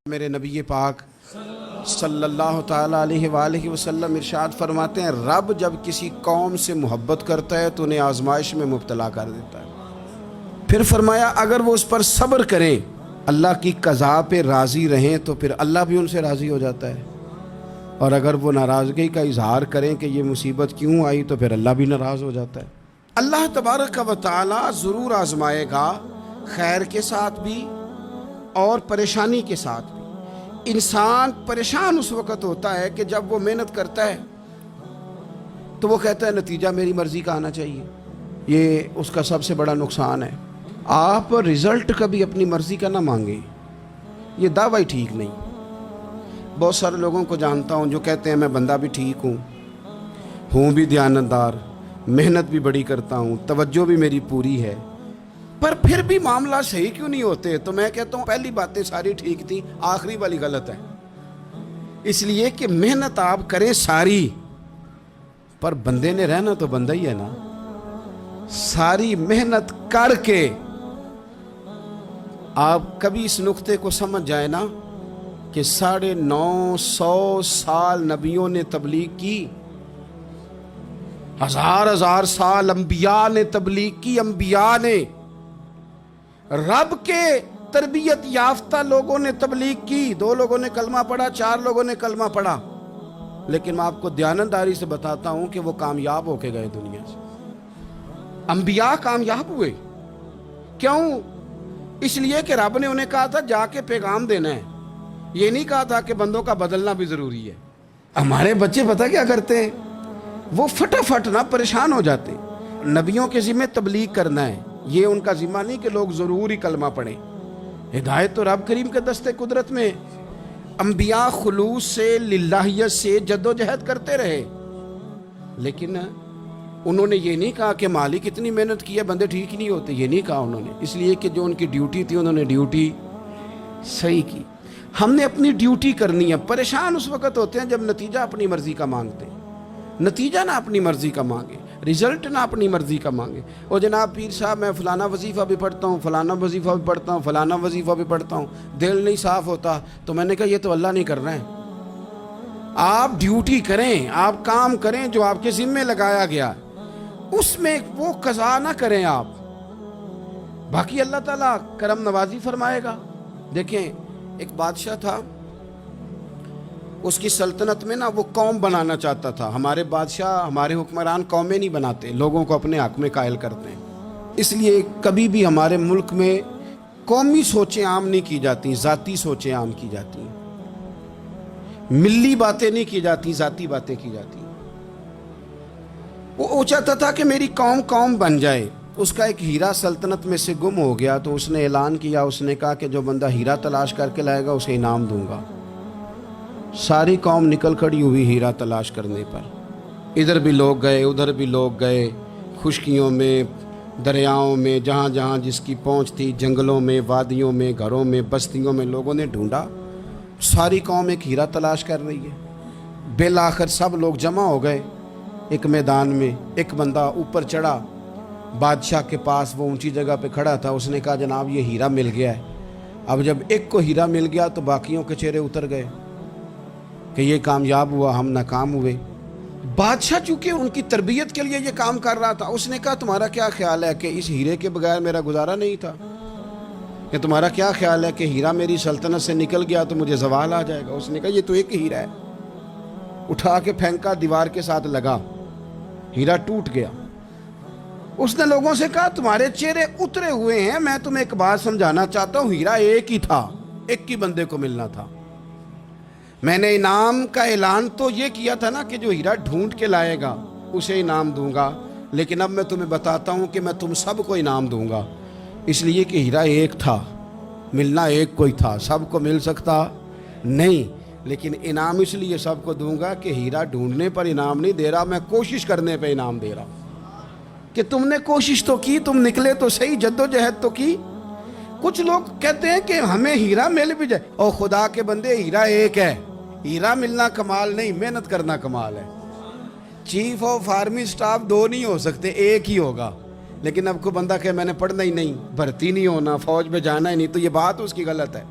میرے نبی پاک صلی اللہ تعالیٰ علیہ وآلہ وسلم ارشاد فرماتے ہیں، رب جب کسی قوم سے محبت کرتا ہے تو انہیں آزمائش میں مبتلا کر دیتا ہے۔ پھر فرمایا اگر وہ اس پر صبر کریں، اللہ کی قضا پہ راضی رہیں تو پھر اللہ بھی ان سے راضی ہو جاتا ہے، اور اگر وہ ناراضگی کا اظہار کریں کہ یہ مصیبت کیوں آئی تو پھر اللہ بھی ناراض ہو جاتا ہے۔ اللہ تبارک و تعالیٰ ضرور آزمائے گا، خیر کے ساتھ بھی اور پریشانی کے ساتھ بھی۔ انسان پریشان اس وقت ہوتا ہے کہ جب وہ محنت کرتا ہے تو وہ کہتا ہے نتیجہ میری مرضی کا آنا چاہیے، یہ اس کا سب سے بڑا نقصان ہے۔ آپ رزلٹ کبھی اپنی مرضی کا نہ مانگیں، یہ دعویٰ ہی ٹھیک نہیں۔ بہت سارے لوگوں کو جانتا ہوں جو کہتے ہیں میں بندہ بھی ٹھیک ہوں بھی دیانتدار، محنت بھی بڑی کرتا ہوں، توجہ بھی میری پوری ہے، پر پھر بھی معاملہ صحیح کیوں نہیں ہوتے؟ تو میں کہتا ہوں پہلی باتیں ساری ٹھیک تھیں، آخری والی غلط ہے۔ اس لیے کہ محنت آپ کریں ساری، پر بندے نے رہنا تو بندہ ہی ہے نا۔ ساری محنت کر کے آپ کبھی اس نقطے کو سمجھ جائیں نا کہ 950 سال نبیوں نے تبلیغ کی، ہزار سال انبیاء نے تبلیغ کی، انبیاء نے، رب کے تربیت یافتہ لوگوں نے تبلیغ کی، 2 لوگوں نے کلمہ پڑھا، 4 لوگوں نے کلمہ پڑھا، لیکن میں آپ کو دیانتداری سے بتاتا ہوں کہ وہ کامیاب ہو کے گئے دنیا سے۔ انبیاء کامیاب ہوئے، کیوں؟ اس لیے کہ رب نے انہیں کہا تھا جا کے پیغام دینا ہے، یہ نہیں کہا تھا کہ بندوں کا بدلنا بھی ضروری ہے۔ ہمارے بچے پتہ کیا کرتے ہیں؟ وہ فٹافٹ نہ پریشان ہو جاتے۔ نبیوں کے ذمہ تبلیغ کرنا ہے، یہ ان کا ذمہ نہیں کہ لوگ ضرور ہی کلمہ پڑھیں۔ ہدایت تو رب کریم کے دستے قدرت میں۔ انبیاء خلوص سے، للہیت سے جد و جہد کرتے رہے، لیکن انہوں نے یہ نہیں کہا کہ مالک اتنی محنت کی ہے بندے ٹھیک ہی نہیں ہوتے، یہ نہیں کہا انہوں نے، اس لیے کہ جو ان کی ڈیوٹی تھی انہوں نے ڈیوٹی صحیح کی۔ ہم نے اپنی ڈیوٹی کرنی ہے۔ پریشان اس وقت ہوتے ہیں جب نتیجہ اپنی مرضی کا مانگتے ہیں۔ نتیجہ نہ اپنی مرضی کا مانگے، رزلٹ نہ اپنی مرضی کا مانگے۔ اور جناب پیر صاحب میں فلانا وظیفہ بھی پڑھتا ہوں، فلانا وظیفہ بھی پڑھتا ہوں، فلانا وظیفہ بھی پڑھتا ہوں، دل نہیں صاف ہوتا، تو میں نے کہا یہ تو اللہ نہیں کر رہا ہے۔ آپ ڈیوٹی کریں، آپ کام کریں جو آپ کے ذمے لگایا گیا، اس میں وہ قضا نہ کریں آپ، باقی اللہ تعالیٰ کرم نوازی فرمائے گا۔ دیکھیں ایک بادشاہ تھا، اس کی سلطنت میں نا وہ قوم بنانا چاہتا تھا۔ ہمارے بادشاہ، ہمارے حکمران قومیں نہیں بناتے، لوگوں کو اپنے حق میں قائل کرتے ہیں۔ اس لیے کبھی بھی ہمارے ملک میں قومی سوچیں عام نہیں کی جاتی، ذاتی سوچیں عام کی جاتی ہیں، ملی باتیں نہیں کی جاتی، ذاتی باتیں کی جاتی ہیں۔ وہ چاہتا تھا کہ میری قوم بن جائے۔ اس کا ایک ہیرا سلطنت میں سے گم ہو گیا، تو اس نے اعلان کیا، اس نے کہا کہ جو بندہ ہیرا تلاش کر کے لائے گا اسے انعام دوں گا۔ ساری قوم نکل کھڑی ہوئی ہیرا تلاش کرنے پر، ادھر بھی لوگ گئے، ادھر بھی لوگ گئے، خشکیوں میں، دریاؤں میں، جہاں جہاں جس کی پہنچ تھی، جنگلوں میں، وادیوں میں، گھروں میں، بستیوں میں لوگوں نے ڈھونڈا۔ ساری قوم ایک ہیرا تلاش کر رہی ہے۔ بالآخر سب لوگ جمع ہو گئے ایک میدان میں۔ ایک بندہ اوپر چڑھا بادشاہ کے پاس، وہ اونچی جگہ پہ کھڑا تھا، اس نے کہا جناب یہ ہیرا مل گیا ہے۔ اب جب ایک کو ہیرا مل گیا تو باقیوں کے چہرے اتر گئے کہ یہ کامیاب ہوا، ہم ناکام ہوئے۔ بادشاہ چونکہ ان کی تربیت کے لیے یہ کام کر رہا تھا، اس نے کہا تمہارا کیا خیال ہے کہ اس ہیرے کے بغیر میرا گزارا نہیں تھا؟ کہ تمہارا کیا خیال ہے کہ ہیرا میری سلطنت سے نکل گیا تو مجھے زوال آ جائے گا؟ اس نے کہا یہ تو ایک ہیرا ہے۔ اٹھا کے پھینکا، دیوار کے ساتھ لگا، ہیرا ٹوٹ گیا۔ اس نے لوگوں سے کہا تمہارے چہرے اترے ہوئے ہیں، میں تمہیں ایک بات سمجھانا چاہتا ہوں، ہیرا ایک ہی تھا، ایک ہی بندے کو ملنا تھا۔ میں نے انعام کا اعلان تو یہ کیا تھا نا کہ جو ہیرا ڈھونڈ کے لائے گا اسے انعام دوں گا، لیکن اب میں تمہیں بتاتا ہوں کہ میں تم سب کو انعام دوں گا، اس لیے کہ ہیرا ایک تھا، ملنا ایک کو ہی تھا، سب کو مل سکتا نہیں، لیکن انعام اس لیے سب کو دوں گا کہ ہیرا ڈھونڈنے پر انعام نہیں دے رہا، میں کوشش کرنے پہ انعام دے رہا ہوں کہ تم نے کوشش تو کی، تم نکلے تو صحیح، جد و جہد تو کی۔ کچھ لوگ کہتے ہیں کہ ہمیں ہیرا مل بھی جائے، اور خدا کے بندے ہیرا ایک ہے، ہیرا ملنا کمال نہیں، محنت کرنا کمال ہے۔ چیف آف آرمی سٹاف 2 نہیں ہو سکتے، ایک ہی ہوگا، لیکن اب کو بندہ کہ میں نے پڑھنا ہی نہیں، بھرتی نہیں ہونا، فوج میں جانا ہی نہیں، تو یہ بات اس کی غلط ہے۔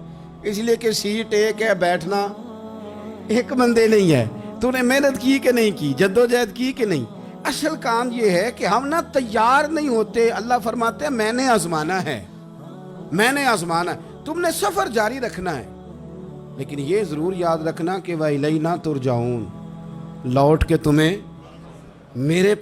اس لیے کہ سیٹ ایک ہے، بیٹھنا ایک بندے نہیں ہے. تو نے محنت کی کہ نہیں کی، جدوجہد کی کہ نہیں. اصل کام یہ ہے کہ ہم نا تیار نہیں ہوتے. اللہ فرماتے ہیں میں نے آزمانا ہے، میں نے آزمانا ہے. تم نے سفر جاری رکھنا ہے، لیکن یہ ضرور یاد رکھنا کہ وَإِلَيْنَا تُرْجَعُونَ، لوٹ کے تمہیں میرے